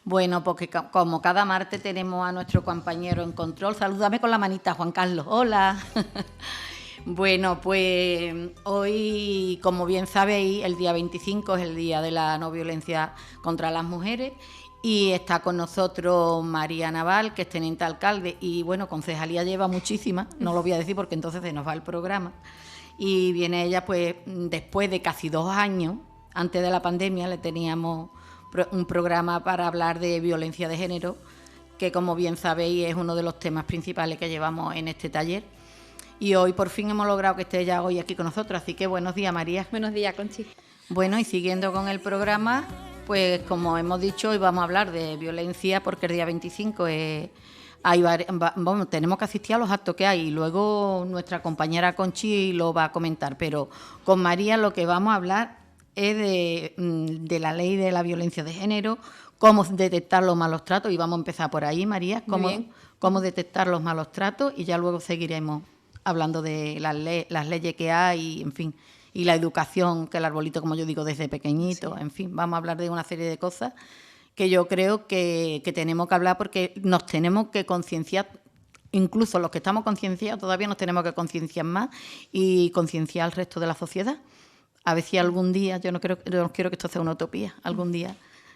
Bueno, porque como cada martes tenemos a nuestro compañero en control, salúdame con la manita, Juan Carlos. Hola. Bueno, pues hoy, como bien sabéis, el día 25 es el Día de la No Violencia contra las Mujeres y está con nosotros María Naval, que es teniente alcalde y, bueno, concejalía lleva muchísimas, no lo voy a decir porque entonces se nos va el programa. Y viene ella, pues, después de casi 2 años, antes de la pandemia, le teníamos un programa para hablar de violencia de género, que, como bien sabéis, es uno de los temas principales que llevamos en este taller. Y hoy por fin hemos logrado que esté ella hoy aquí con nosotros, así que buenos días, María. Buenos días, Conchi. Bueno, y siguiendo con el programa, pues como hemos dicho, hoy vamos a hablar de violencia porque el día 25 tenemos que asistir a los actos que hay y luego nuestra compañera Conchi lo va a comentar, pero con María lo que vamos a hablar es de la ley de la violencia de género, cómo detectar los malos tratos, y vamos a empezar por ahí, María, cómo detectar los malos tratos, y ya luego seguiremos hablando de las leyes que hay, en fin, y la educación, que el arbolito, como yo digo, desde pequeñito, sí. En fin, vamos a hablar de una serie de cosas que yo creo que tenemos que hablar porque nos tenemos que concienciar, incluso los que estamos concienciados todavía nos tenemos que concienciar más y concienciar al resto de la sociedad. A ver si algún día, yo no quiero que esto sea una utopía, algún día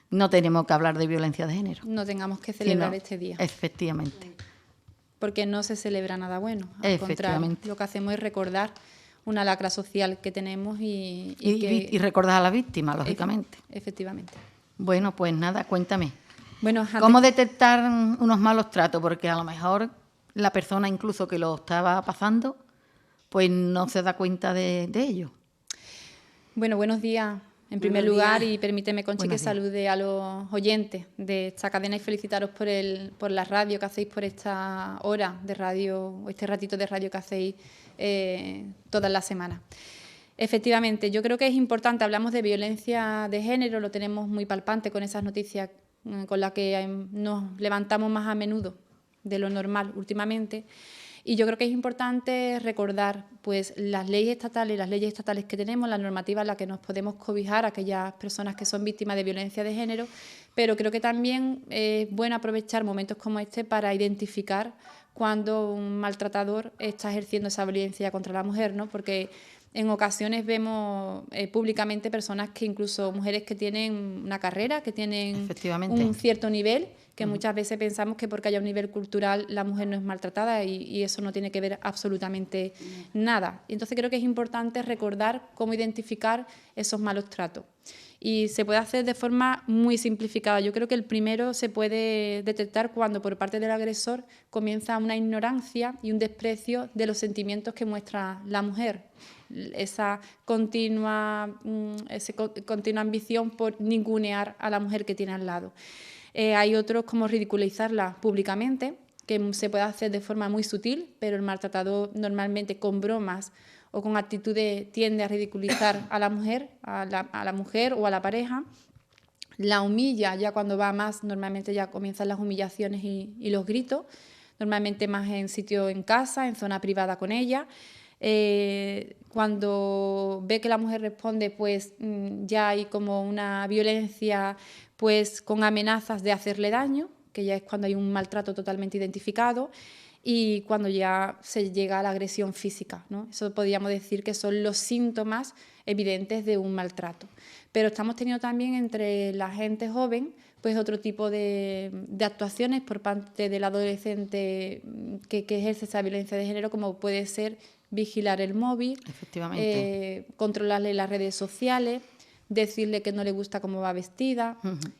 no tenemos que hablar de violencia de género. No tengamos que celebrar este día. Efectivamente. Porque no se celebra nada bueno, al contrario. Lo que hacemos es recordar una lacra social que tenemos y recordar a la víctima, lógicamente. Efectivamente. Bueno, pues nada, cuéntame. Bueno, ¿Cómo detectar unos malos tratos? Porque a lo mejor la persona incluso que lo estaba pasando, pues no se da cuenta de ello. Bueno, buenos días. En primer lugar, y permíteme, Conchi, que salude a los oyentes de esta cadena y felicitaros por la radio que hacéis, por esta hora de radio, o este ratito de radio que hacéis todas las semanas. Efectivamente, yo creo que es importante, hablamos de violencia de género, lo tenemos muy palpante con esas noticias con las que nos levantamos más a menudo de lo normal últimamente. Y yo creo que es importante recordar pues, las leyes estatales que tenemos, la normativa en la que nos podemos cobijar a aquellas personas que son víctimas de violencia de género, pero creo que también es bueno aprovechar momentos como este para identificar cuando un maltratador está ejerciendo esa violencia contra la mujer, ¿no? Porque en ocasiones vemos públicamente personas que incluso mujeres que tienen una carrera, que tienen un cierto nivel, que muchas veces pensamos que porque haya un nivel cultural la mujer no es maltratada y eso no tiene que ver absolutamente nada. Entonces creo que es importante recordar cómo identificar esos malos tratos. Y se puede hacer de forma muy simplificada. Yo creo que el primero se puede detectar cuando por parte del agresor comienza una ignorancia y un desprecio de los sentimientos que muestra la mujer. Esa continua ambición por ningunear a la mujer que tiene al lado. Hay otros como ridiculizarla públicamente, que se puede hacer de forma muy sutil, pero el maltratador normalmente con bromas o con actitudes tiende a ridiculizar a la mujer, a la mujer o a la pareja. La humilla, ya cuando va más, normalmente ya comienzan las humillaciones y los gritos, normalmente más en sitio en casa, en zona privada con ella. Cuando ve que la mujer responde, pues ya hay como una violencia pues con amenazas de hacerle daño, que ya es cuando hay un maltrato totalmente identificado, y cuando ya se llega a la agresión física, ¿no? Eso podríamos decir que son los síntomas evidentes de un maltrato. Pero estamos teniendo también entre la gente joven pues otro tipo de actuaciones por parte del adolescente que ejerce esa violencia de género, como puede ser vigilar el móvil, controlarle las redes sociales, decirle que no le gusta cómo va vestida,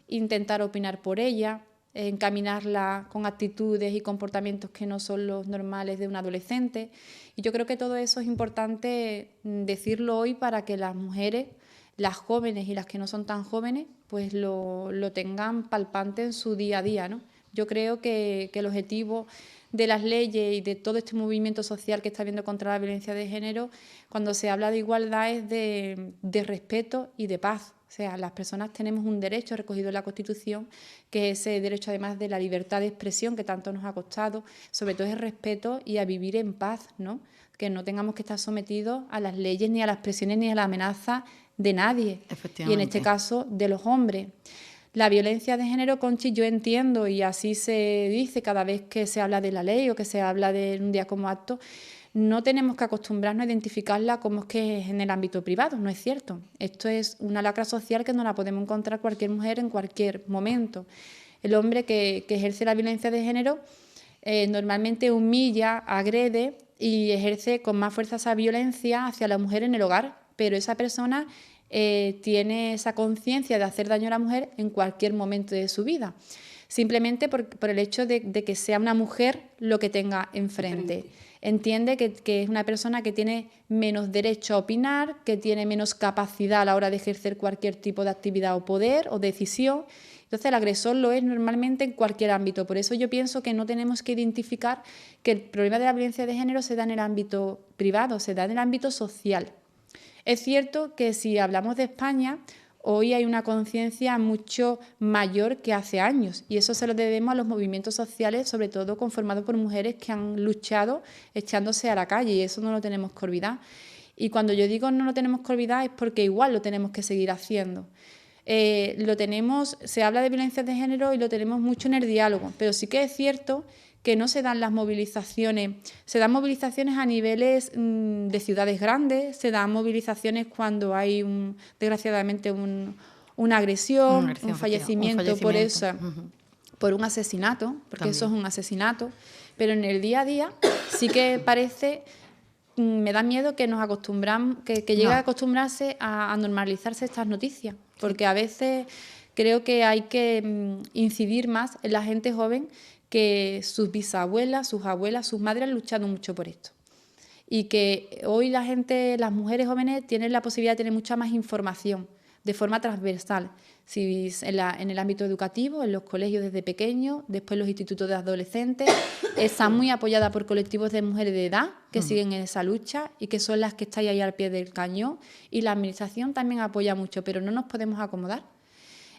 intentar opinar por ella, encaminarla con actitudes y comportamientos que no son los normales de un adolescente. Y yo creo que todo eso es importante decirlo hoy para que las mujeres, las jóvenes y las que no son tan jóvenes, pues lo tengan palpante en su día a día, ¿no? Yo creo que el objetivo de las leyes y de todo este movimiento social que está habiendo contra la violencia de género, cuando se habla de igualdad, es de respeto y de paz. O sea, las personas tenemos un derecho recogido en la Constitución, que es ese derecho, además de la libertad de expresión que tanto nos ha costado, sobre todo es el respeto y a vivir en paz, ¿no? Que no tengamos que estar sometidos a las leyes, ni a las presiones, ni a la amenaza de nadie, y en este caso de los hombres. La violencia de género, Conchi, yo entiendo, y así se dice cada vez que se habla de la ley o que se habla de un día como acto, no tenemos que acostumbrarnos a identificarla como es que es en el ámbito privado, no es cierto. Esto es una lacra social que no la podemos encontrar cualquier mujer en cualquier momento. El hombre que ejerce la violencia de género normalmente humilla, agrede y ejerce con más fuerza esa violencia hacia la mujer en el hogar, pero esa persona tiene esa conciencia de hacer daño a la mujer en cualquier momento de su vida, simplemente por el hecho de que sea una mujer lo que tenga enfrente. Entiende que es una persona que tiene menos derecho a opinar, que tiene menos capacidad a la hora de ejercer cualquier tipo de actividad o poder o decisión. Entonces el agresor lo es normalmente en cualquier ámbito. Por eso yo pienso que no tenemos que identificar que el problema de la violencia de género se da en el ámbito privado, se da en el ámbito social. Es cierto que si hablamos de España, hoy hay una conciencia mucho mayor que hace años, y eso se lo debemos a los movimientos sociales, sobre todo conformados por mujeres que han luchado echándose a la calle, y eso no lo tenemos que olvidar. Y cuando yo digo no lo tenemos que olvidar es porque igual lo tenemos que seguir haciendo. Se habla de violencia de género y lo tenemos mucho en el diálogo, pero sí que es cierto que no se dan las movilizaciones. Se dan movilizaciones a niveles de ciudades grandes, se dan movilizaciones cuando hay, desgraciadamente, una agresión, un fallecimiento por eso, por un asesinato, porque también eso es un asesinato. Pero en el día a día sí que parece, me da miedo que nos acostumbramos, que llegue a acostumbrarse a normalizarse estas noticias, porque a veces creo que hay que incidir más en la gente joven, que sus bisabuelas, sus abuelas, sus madres han luchado mucho por esto. Y que hoy las mujeres jóvenes tienen la posibilidad de tener mucha más información de forma transversal, si en el ámbito educativo, en los colegios desde pequeños, después los institutos de adolescentes. Están muy apoyadas por colectivos de mujeres de edad que siguen en esa lucha y que son las que están ahí al pie del cañón. Y la administración también apoya mucho, pero no nos podemos acomodar.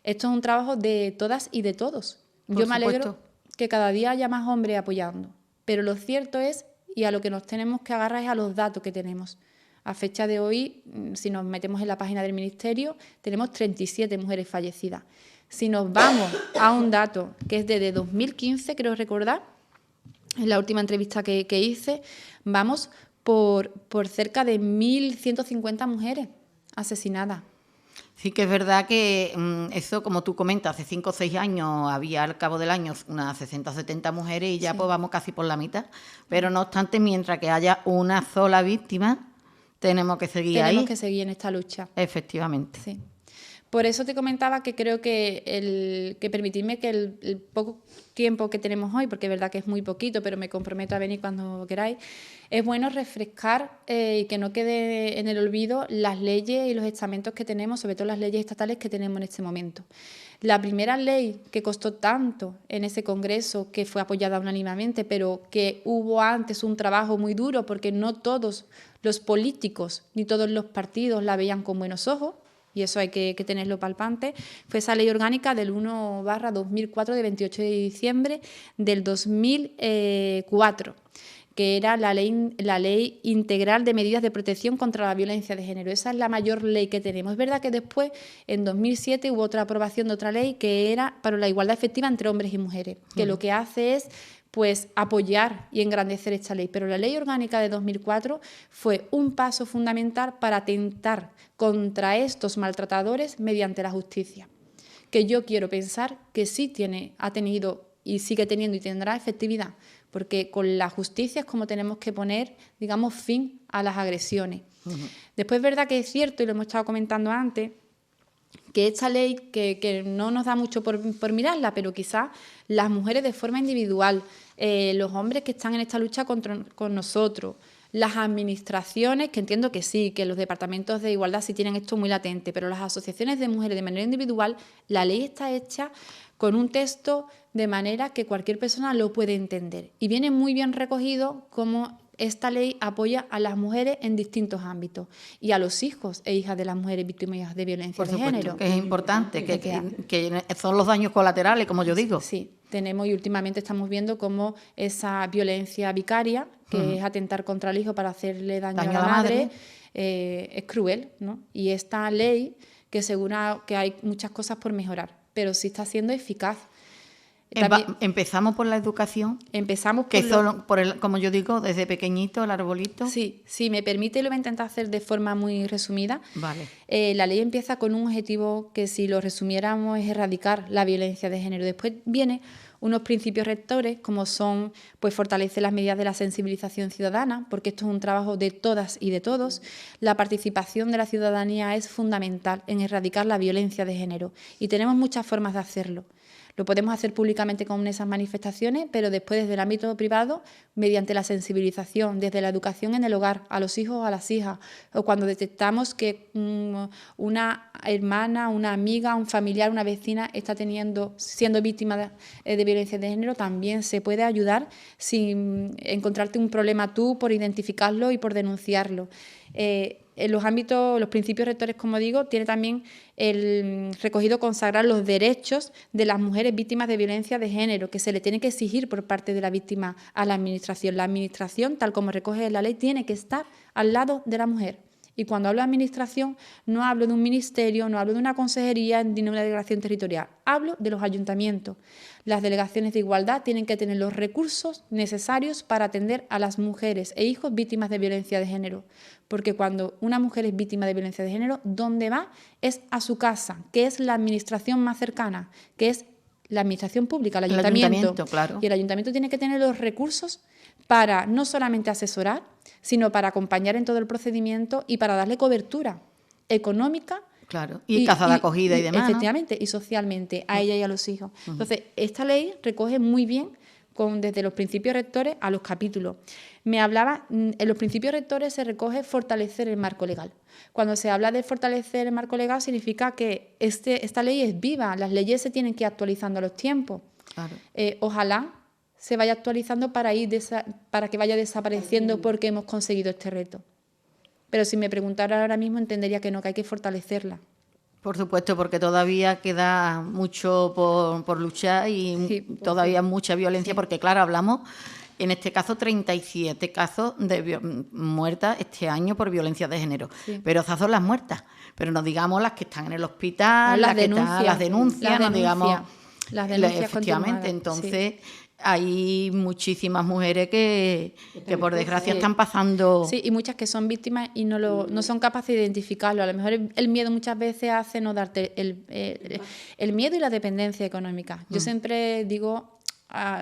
Esto es un trabajo de todas y de todos. Yo me alegro que cada día haya más hombres apoyando, pero lo cierto es, y a lo que nos tenemos que agarrar es a los datos que tenemos. A fecha de hoy, si nos metemos en la página del Ministerio, tenemos 37 mujeres fallecidas. Si nos vamos a un dato que es desde 2015, creo recordar, en la última entrevista que hice, vamos por cerca de 1.150 mujeres asesinadas. Sí que es verdad que eso, como tú comentas, hace 5 o 6 años había al cabo del año unas 60 o 70 mujeres y ya pues vamos casi por la mitad. Pero no obstante, mientras que haya una sola víctima, tenemos que seguir ahí. Tenemos que seguir en esta lucha. Efectivamente. Sí. Por eso te comentaba que creo que permitirme que el poco tiempo que tenemos hoy, porque es verdad que es muy poquito, pero me comprometo a venir cuando queráis, es bueno refrescar y que no quede en el olvido las leyes y los estamentos que tenemos, sobre todo las leyes estatales que tenemos en este momento. La primera ley que costó tanto en ese Congreso, que fue apoyada unánimemente, pero que hubo antes un trabajo muy duro porque no todos los políticos ni todos los partidos la veían con buenos ojos, y eso hay que tenerlo palpante, fue esa ley orgánica del 1/2004 de 28 de diciembre del 2004, que era la ley integral de medidas de protección contra la violencia de género. Esa es la mayor ley que tenemos. Es verdad que después, en 2007, hubo otra aprobación de otra ley que era para la igualdad efectiva entre hombres y mujeres, que lo que hace es apoyar y engrandecer esta ley. Pero la ley orgánica de 2004 fue un paso fundamental para atentar contra estos maltratadores mediante la justicia, que yo quiero pensar que sí ha tenido y sigue teniendo y tendrá efectividad, porque con la justicia es como tenemos que poner, digamos, fin a las agresiones. Después es verdad que es cierto, y lo hemos estado comentando antes, que esta ley, que no nos da mucho por mirarla, pero quizás las mujeres de forma individual, los hombres que están en esta lucha con nosotros, las administraciones, que entiendo que sí, que los departamentos de igualdad sí tienen esto muy latente, pero las asociaciones de mujeres de manera individual, la ley está hecha con un texto de manera que cualquier persona lo puede entender. Y viene muy bien recogido cómo esta ley apoya a las mujeres en distintos ámbitos y a los hijos e hijas de las mujeres víctimas de violencia de género. Que es importante, que son los daños colaterales, como yo digo. Sí, tenemos y últimamente estamos viendo cómo esa violencia vicaria, que es atentar contra el hijo para hacerle daño a la madre, es cruel, ¿no? Y esta ley, que seguro que hay muchas cosas por mejorar, pero sí está siendo eficaz. Empezamos por la educación. Empezamos como yo digo, desde pequeñito, el arbolito. Sí, si me permite, lo voy a intentar hacer de forma muy resumida. Vale. La ley empieza con un objetivo que, si lo resumiéramos, es erradicar la violencia de género. Después viene unos principios rectores, como son, pues, fortalecer las medidas de la sensibilización ciudadana, porque esto es un trabajo de todas y de todos. La participación de la ciudadanía es fundamental en erradicar la violencia de género y tenemos muchas formas de hacerlo. Lo podemos hacer públicamente con esas manifestaciones, pero después desde el ámbito privado, mediante la sensibilización, desde la educación en el hogar, a los hijos o a las hijas, o cuando detectamos que una hermana, una amiga, un familiar, una vecina está siendo víctima de violencia de género, también se puede ayudar sin encontrarte un problema tú por identificarlo y por denunciarlo. En los principios rectores, como digo, tiene también el recogido consagrar los derechos de las mujeres víctimas de violencia de género, que se le tiene que exigir por parte de la víctima a la Administración. La Administración, tal como recoge la ley, tiene que estar al lado de la mujer. Y cuando hablo de Administración, no hablo de un ministerio, no hablo de una consejería ni de una delegación territorial, hablo de los ayuntamientos. Las delegaciones de igualdad tienen que tener los recursos necesarios para atender a las mujeres e hijos víctimas de violencia de género. Porque cuando una mujer es víctima de violencia de género, ¿dónde va? Es a su casa, que es la administración más cercana, que es la administración pública, el ayuntamiento. Claro. Y el ayuntamiento tiene que tener los recursos para no solamente asesorar, sino para acompañar en todo el procedimiento y para darle cobertura económica. Claro, y caza de acogida y demás. Efectivamente, ¿no? Y socialmente, a ella y a los hijos. Entonces, esta ley recoge muy bien desde los principios rectores a los capítulos. En los principios rectores se recoge fortalecer el marco legal. Cuando se habla de fortalecer el marco legal, significa que esta ley es viva, las leyes se tienen que ir actualizando a los tiempos. Claro. Ojalá se vaya actualizando para que vaya desapareciendo porque hemos conseguido este reto. Pero si me preguntara ahora mismo, entendería que no, que hay que fortalecerla. Por supuesto, porque todavía queda mucho por luchar y todavía mucha violencia, porque claro, hablamos, en este caso, 37 casos de muertas este año por violencia de género. Sí. Pero esas son las muertas, pero no digamos las que están en el hospital, las denuncias, no digamos... Las denuncias efectivamente, entonces... Sí. Hay muchísimas mujeres que por desgracia están pasando... Sí, y muchas que son víctimas y no son capaces de identificarlo. A lo mejor el miedo muchas veces hace no darte el miedo y la dependencia económica. Yo siempre digo,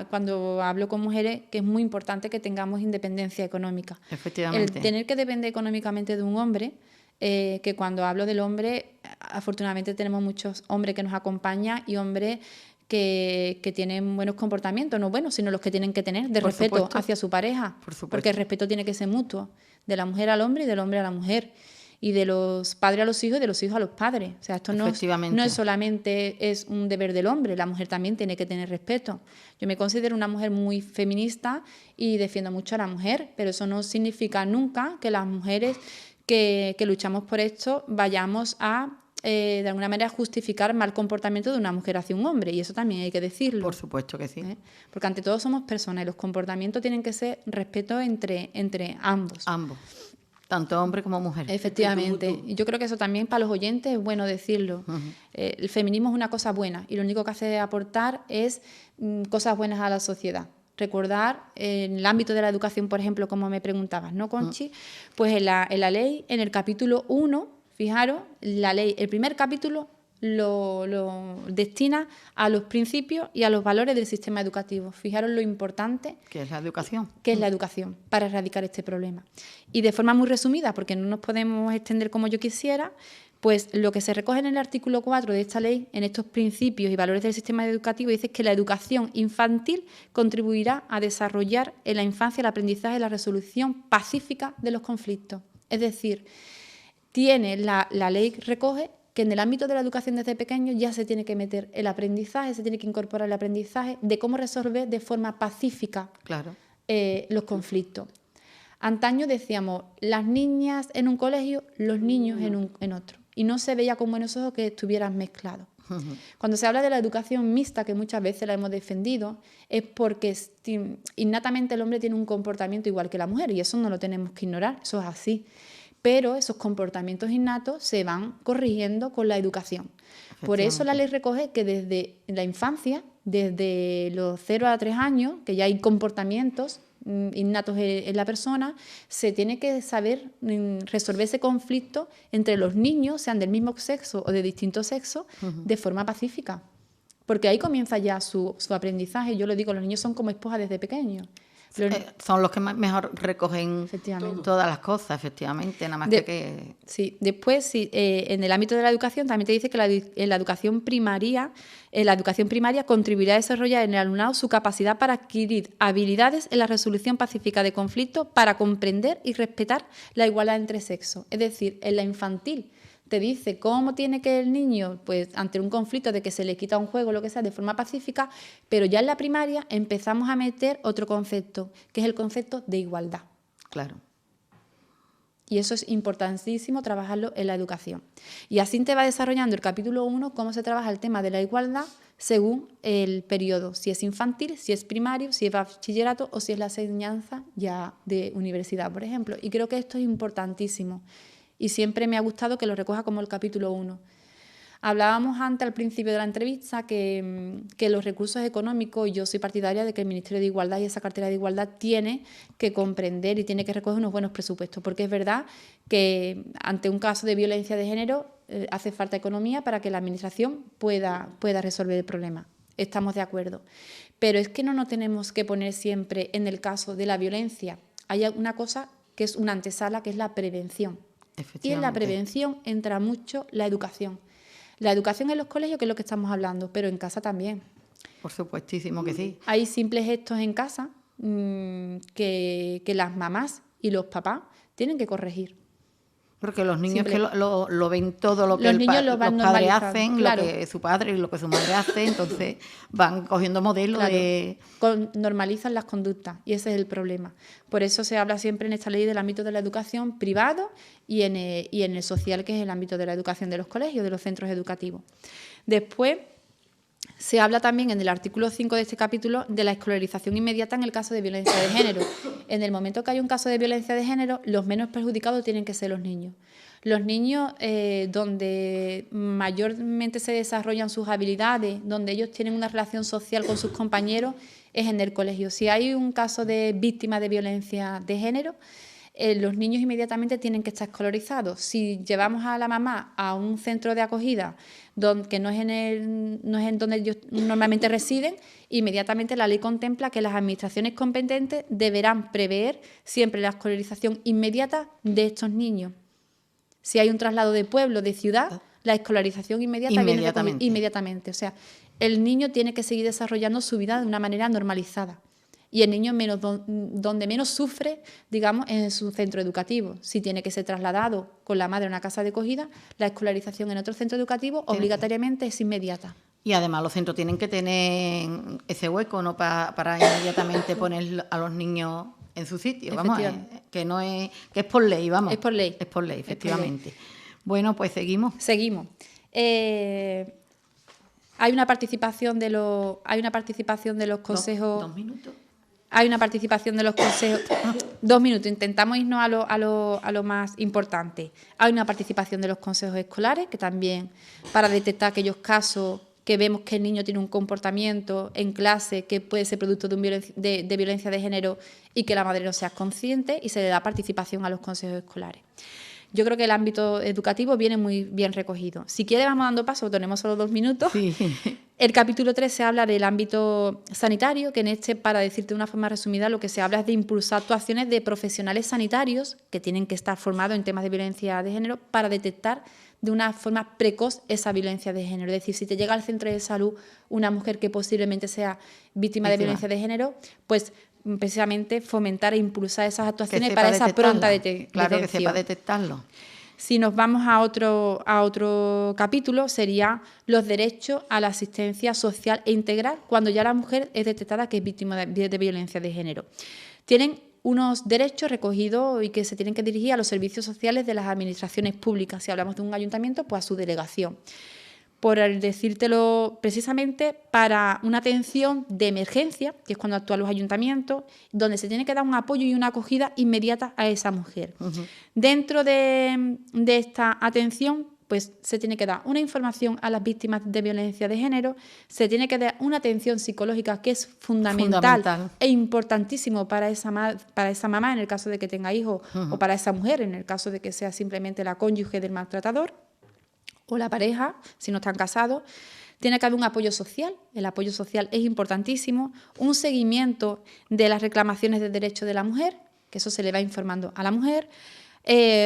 cuando hablo con mujeres, que es muy importante que tengamos independencia económica. Efectivamente. El tener que depender económicamente de un hombre... que cuando hablo del hombre, afortunadamente tenemos muchos hombres que nos acompañan y hombres que tienen buenos comportamientos, no buenos, sino los que tienen que tener, de respeto hacia su pareja, porque el respeto tiene que ser mutuo, de la mujer al hombre y del hombre a la mujer, y de los padres a los hijos y de los hijos a los padres. O sea, esto no es solamente un deber del hombre, la mujer también tiene que tener respeto. Yo me considero una mujer muy feminista y defiendo mucho a la mujer, pero eso no significa nunca que las mujeres que luchamos por esto vayamos a de alguna manera justificar mal comportamiento de una mujer hacia un hombre, y eso también hay que decirlo. Por supuesto que sí. Porque ante todo somos personas y los comportamientos tienen que ser respeto entre ambos. Ambos, tanto hombre como mujer. Efectivamente, y yo creo que eso también para los oyentes es bueno decirlo. El feminismo es una cosa buena y lo único que hace aportar es cosas buenas a la sociedad. Recordar en el ámbito de la educación, por ejemplo, como me preguntabas, ¿no, Conchi? Pues en la ley, en el capítulo 1, fijaros, la ley, el primer capítulo lo destina a los principios y a los valores del sistema educativo. Fijaros lo importante que es la educación. Que es la educación para erradicar este problema. Y de forma muy resumida, porque no nos podemos extender como yo quisiera, pues lo que se recoge en el artículo 4 de esta ley, en estos principios y valores del sistema educativo, dice que la educación infantil contribuirá a desarrollar en la infancia el aprendizaje y la resolución pacífica de los conflictos. Es decir, la ley recoge que en el ámbito de la educación desde pequeños ya se tiene que meter el aprendizaje, se tiene que incorporar el aprendizaje de cómo resolver de forma pacífica los conflictos. Antaño decíamos, las niñas en un colegio, los niños en otro. Y no se veía con buenos ojos que estuvieran mezclados. Cuando se habla de la educación mixta, que muchas veces la hemos defendido, es porque innatamente el hombre tiene un comportamiento igual que la mujer, y eso no lo tenemos que ignorar, eso es así. pero esos comportamientos innatos se van corrigiendo con la educación. Por eso la ley recoge que desde la infancia, desde los 0 a 3 años, que ya hay comportamientos innatos en la persona, se tiene que saber resolver ese conflicto entre los niños, sean del mismo sexo o de distinto sexo, de forma pacífica. Porque ahí comienza ya su aprendizaje. Yo lo digo, los niños son como esponjas desde pequeños. Son los que mejor recogen todas las cosas, efectivamente, nada más que... Sí, después en el ámbito de la educación también te dice que la educación primaria contribuirá a desarrollar en el alumnado su capacidad para adquirir habilidades en la resolución pacífica de conflictos, para comprender y respetar la igualdad entre sexos. Es decir, en la infantil te dice cómo tiene que el niño, pues ante un conflicto de que se le quita un juego o lo que sea, de forma pacífica, pero ya en la primaria empezamos a meter otro concepto, que es el concepto de igualdad. Claro. Y eso es importantísimo trabajarlo en la educación. Y así te va desarrollando el capítulo 1, cómo se trabaja el tema de la igualdad según el periodo, si es infantil, si es primario, si es bachillerato o si es la enseñanza ya de universidad, por ejemplo. Y creo que esto es importantísimo. Y siempre me ha gustado que lo recoja como el capítulo 1. Hablábamos antes, al principio de la entrevista, que los recursos económicos, y yo soy partidaria de que el Ministerio de Igualdad y esa cartera de igualdad tiene que comprender y tiene que recoger unos buenos presupuestos, porque es verdad que ante un caso de violencia de género hace falta economía para que la Administración pueda resolver el problema. Estamos de acuerdo. Pero es que no nos tenemos que poner siempre en el caso de la violencia. Hay una cosa que es una antesala, que es la prevención. Y en la prevención entra mucho la educación. La educación en los colegios, que es lo que estamos hablando, pero en casa también. Por supuestísimo que sí. Hay simples gestos en casa que las mamás y los papás tienen que corregir. Porque los niños que lo ven todo lo que los padres hacen, claro, lo que su padre y lo que su madre hace, entonces van cogiendo modelos, claro, de... normalizan las conductas y ese es el problema. Por eso se habla siempre en esta ley del ámbito de la educación privado y en el social, que es el ámbito de la educación de los colegios, de los centros educativos. Después se habla también en el artículo 5 de este capítulo de la escolarización inmediata en el caso de violencia de género. En el momento que hay un caso de violencia de género, los menos perjudicados tienen que ser los niños. Los niños donde mayormente se desarrollan sus habilidades, donde ellos tienen una relación social con sus compañeros, es en el colegio. Si hay un caso de víctima de violencia de género, los niños inmediatamente tienen que estar escolarizados. Si llevamos a la mamá a un centro de acogida que no es en donde ellos normalmente residen, inmediatamente la ley contempla que las administraciones competentes deberán prever siempre la escolarización inmediata de estos niños. Si hay un traslado de pueblo, de ciudad, la escolarización inmediata viene inmediatamente. O sea, el niño tiene que seguir desarrollando su vida de una manera normalizada. Y el niño donde menos sufre, digamos, es en su centro educativo. Si tiene que ser trasladado con la madre a una casa de acogida, la escolarización en otro centro educativo obligatoriamente es inmediata. Y además los centros tienen que tener ese hueco, ¿no?, para inmediatamente poner a los niños en su sitio, vamos, que es por ley, vamos. Es por ley. Es por ley, efectivamente. Es por ley. Bueno, pues seguimos. Hay una participación de los consejos. 2 minutos. Hay una participación de los consejos. 2 minutos, intentamos irnos a lo más importante. Hay una participación de los consejos escolares, que también, para detectar aquellos casos que vemos que el niño tiene un comportamiento en clase que puede ser producto de violencia de género y que la madre no sea consciente, y se le da participación a los consejos escolares. Yo creo que el ámbito educativo viene muy bien recogido. Si quiere, vamos dando paso, tenemos solo 2 minutos. Sí. El capítulo 3 se habla del ámbito sanitario, que en este, para decirte de una forma resumida, lo que se habla es de impulsar actuaciones de profesionales sanitarios que tienen que estar formados en temas de violencia de género para detectar de una forma precoz esa violencia de género. Es decir, si te llega al centro de salud una mujer que posiblemente sea víctima de violencia de género, pues precisamente fomentar e impulsar esas actuaciones para esa pronta detección. Claro, que sepa detectarlo. Si nos vamos a otro capítulo, sería los derechos a la asistencia social e integral cuando ya la mujer es detectada que es víctima de violencia de género. Tienen unos derechos recogidos y que se tienen que dirigir a los servicios sociales de las administraciones públicas. Si hablamos de un ayuntamiento, pues a su delegación. por decírtelo precisamente para una atención de emergencia, que es cuando actúan los ayuntamientos, donde se tiene que dar un apoyo y una acogida inmediata a esa mujer. Dentro de esta atención, pues se tiene que dar una información a las víctimas de violencia de género, se tiene que dar una atención psicológica que es fundamental. E importantísimo para esa mamá en el caso de que tenga hijos o para esa mujer en el caso de que sea simplemente la cónyuge del maltratador o la pareja, si no están casados. Tiene que haber un apoyo social, el apoyo social es importantísimo, un seguimiento de las reclamaciones de derechos de la mujer, que eso se le va informando a la mujer.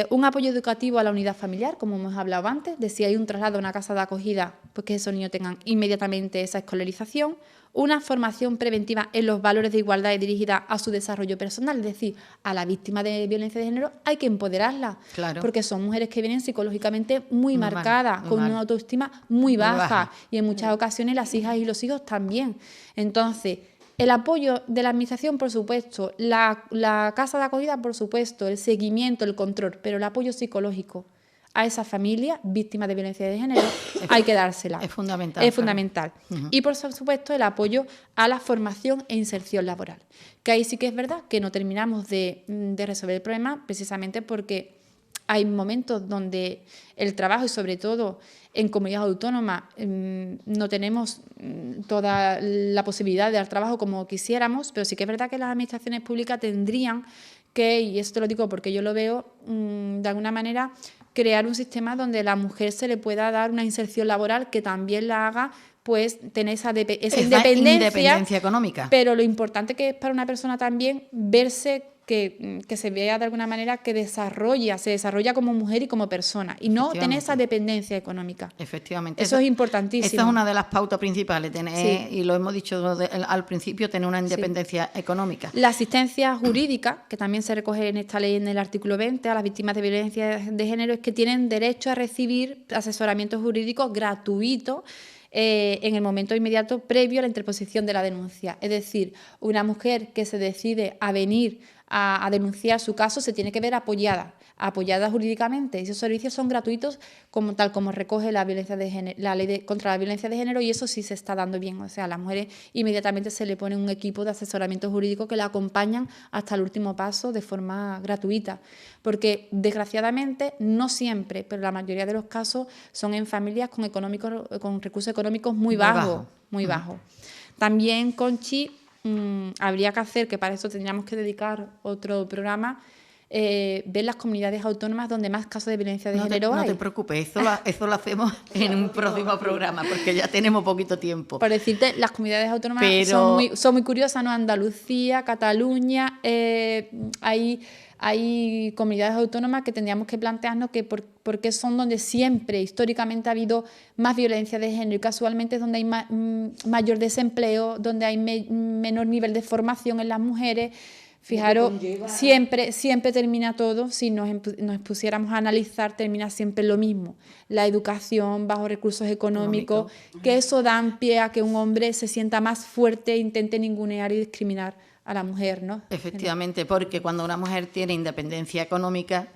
Un apoyo educativo a la unidad familiar, como hemos hablado antes, de si hay un traslado a una casa de acogida, pues que esos niños tengan inmediatamente esa escolarización. Una formación preventiva en los valores de igualdad y dirigida a su desarrollo personal, es decir, a la víctima de violencia de género hay que empoderarla, porque son mujeres que vienen psicológicamente muy marcadas, con una autoestima muy baja y en muchas ocasiones las hijas y los hijos también. Entonces, el apoyo de la administración, por supuesto, la casa de acogida, por supuesto, el seguimiento, el control, pero el apoyo psicológico a esa familia víctima de violencia de género hay que dársela. Es fundamental. Es fundamental. Y, por supuesto, el apoyo a la formación e inserción laboral, que ahí sí que es verdad que no terminamos de resolver el problema precisamente porque hay momentos donde el trabajo, y sobre todo en comunidades autónomas, no tenemos toda la posibilidad de dar trabajo como quisiéramos, pero sí que es verdad que las administraciones públicas tendrían que, y esto lo digo porque yo lo veo, de alguna manera, crear un sistema donde a la mujer se le pueda dar una inserción laboral que también la haga pues tener esa independencia económica. Pero lo importante que es para una persona también verse que se vea de alguna manera que se desarrolla como mujer y como persona y no tener esa dependencia económica. Efectivamente. Eso es importantísimo. Esa es una de las pautas principales, tener, y lo hemos dicho al principio, tener una independencia económica. La asistencia jurídica, que también se recoge en esta ley en el artículo 20, a las víctimas de violencia de género, es que tienen derecho a recibir asesoramiento jurídico gratuito en el momento inmediato previo a la interposición de la denuncia. Es decir, una mujer que se decide a venir a denunciar su caso se tiene que ver apoyada jurídicamente. Esos servicios son gratuitos tal como recoge la ley contra la violencia de género, y eso sí se está dando bien. O sea, a las mujeres inmediatamente se le pone un equipo de asesoramiento jurídico que la acompañan hasta el último paso de forma gratuita. Porque desgraciadamente, no siempre, pero la mayoría de los casos son en familias con recursos económicos muy bajos. También, Conchi, habría que hacer, que para eso tendríamos que dedicar otro programa, ver las comunidades autónomas donde más casos de violencia de género hay. No te preocupes, eso lo hacemos en un próximo programa, porque ya tenemos poquito tiempo. Por decirte, las comunidades autónomas son muy curiosas, ¿no? Andalucía, Cataluña, hay comunidades autónomas que tendríamos que plantearnos que porque son donde siempre, históricamente, ha habido más violencia de género y casualmente es donde hay mayor desempleo, donde hay menor nivel de formación en las mujeres. Fijaros, siempre termina todo, si nos pusiéramos a analizar, termina siempre lo mismo. La educación, bajos recursos económicos, que eso da pie a que un hombre se sienta más fuerte e intente ningunear y discriminar a la mujer, ¿no? Efectivamente, porque cuando una mujer tiene independencia económica,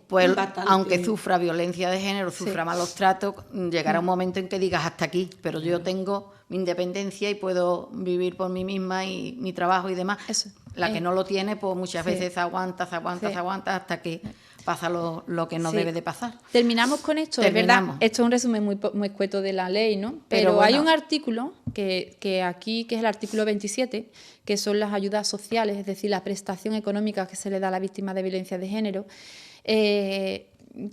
pues aunque sufra violencia de género, sufra malos tratos, llegará un momento en que digas hasta aquí, pero yo tengo mi independencia y puedo vivir por mí misma y mi trabajo y demás. La que no lo tiene, pues muchas veces aguanta hasta que pasa lo que no debe de pasar. Terminamos con esto, es verdad. Esto es un resumen muy escueto de la ley, ¿no? Pero bueno, hay un artículo que aquí, que es el artículo 27, que son las ayudas sociales, es decir, la prestación económica que se le da a la víctima de violencia de género,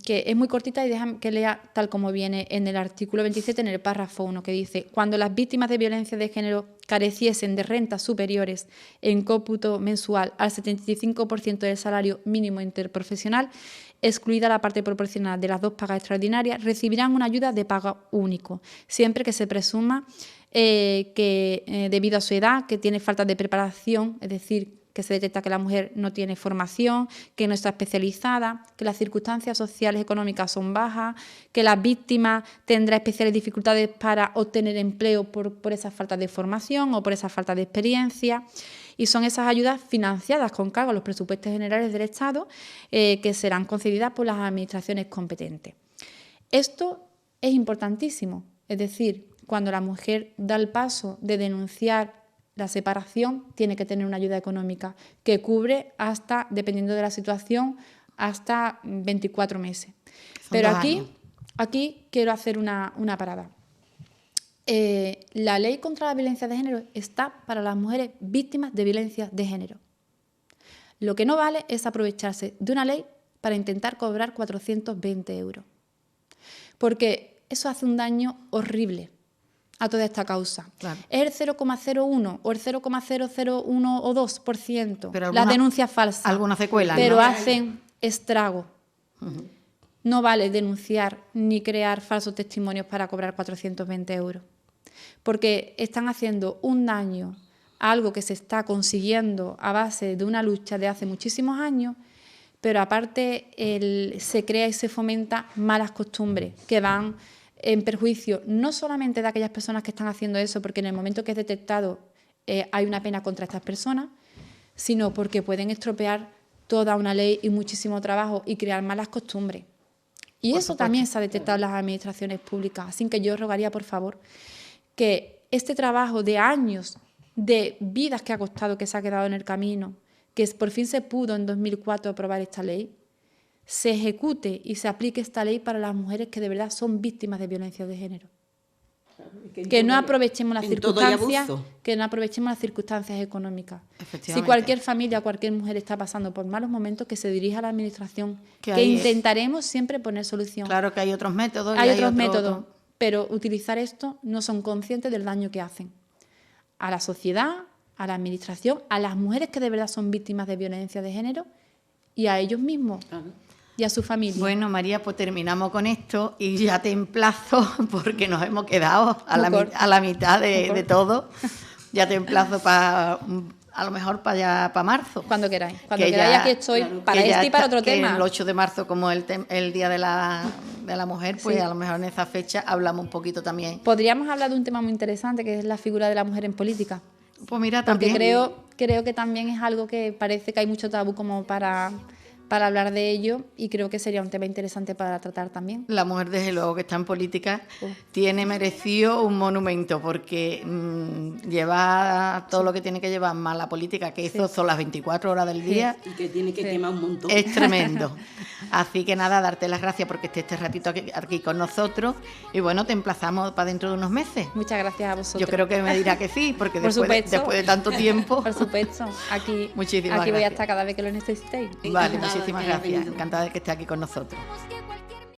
que es muy cortita y déjame que lea tal como viene en el artículo 27, en el párrafo 1, que dice: cuando las víctimas de violencia de género careciesen de rentas superiores en cómputo mensual al 75% del salario mínimo interprofesional, excluida la parte proporcional de las 2 pagas extraordinarias, recibirán una ayuda de pago único, siempre que se presuma que debido a su edad, que tiene falta de preparación, es decir, que se detecta que la mujer no tiene formación, que no está especializada, que las circunstancias sociales y económicas son bajas, que la víctima tendrá especiales dificultades para obtener empleo por esa falta de formación o por esa falta de experiencia. Y son esas ayudas financiadas con cargo a los presupuestos generales del Estado que serán concedidas por las administraciones competentes. Esto es importantísimo, Es decir, cuando la mujer da el paso de denunciar la separación, tiene que tener una ayuda económica que cubre hasta, dependiendo de la situación, hasta 24 meses. Pero aquí quiero hacer una parada. La ley contra la violencia de género está para las mujeres víctimas de violencia de género. Lo que no vale es aprovecharse de una ley para intentar cobrar 420 euros. Porque eso hace un daño horrible a toda esta causa. Claro. Es el 0,01 o el 0,001 o 2%, pero las denuncias falsas. Alguna secuela, pero ¿no? hacen estrago. No vale denunciar ni crear falsos testimonios para cobrar 420 euros. Porque están haciendo un daño a algo que se está consiguiendo a base de una lucha de hace muchísimos años, pero aparte se crea y se fomenta malas costumbres que van en perjuicio no solamente de aquellas personas que están haciendo eso, porque en el momento que es detectado hay una pena contra estas personas, sino porque pueden estropear toda una ley y muchísimo trabajo y crear malas costumbres. Y Por eso supuesto. también se ha detectado en las administraciones públicas. Así que yo rogaría, por favor, que este trabajo de años, de vidas que ha costado, que se ha quedado en el camino, que por fin se pudo en 2004 aprobar esta ley, se ejecute y se aplique esta ley para las mujeres que de verdad son víctimas de violencia de género. Que no aprovechemos las circunstancias, que no aprovechemos las circunstancias económicas. Si cualquier familia, cualquier mujer está pasando por malos momentos, que se dirija a la administración, que intentaremos siempre poner solución. Claro que hay otros métodos. Hay otros métodos, pero utilizar esto no son conscientes del daño que hacen a la sociedad, a la administración, a las mujeres que de verdad son víctimas de violencia de género y a ellos mismos. Y a su familia. Bueno, María, pues terminamos con esto y ya te emplazo, porque nos hemos quedado a la mitad de todo. Ya te emplazo a lo mejor para marzo. Cuando queráis. Cuando queráis, aquí estoy para este y para otro tema. El 8 de marzo, como el Día de la Mujer, pues sí, a lo mejor en esa fecha hablamos un poquito también. Podríamos hablar de un tema muy interesante, que es la figura de la mujer en política. Pues mira, también. Porque creo que también es algo que parece que hay mucho tabú como para hablar de ello, y creo que sería un tema interesante para tratar también. La mujer, desde luego, que está en política, tiene merecido un monumento, porque lleva todo lo que tiene que llevar más la política, que eso son las 24 horas del día. Y que tiene que quemar un montón. Es tremendo. Así que nada, darte las gracias porque estés este ratito aquí con nosotros, y bueno, te emplazamos para dentro de unos meses. Muchas gracias a vosotros. Yo creo que me dirá que sí, porque después de tanto tiempo. Por supuesto, aquí voy a estar cada vez que lo necesitéis. Vale, muchísimas gracias. Encantada de que esté aquí con nosotros.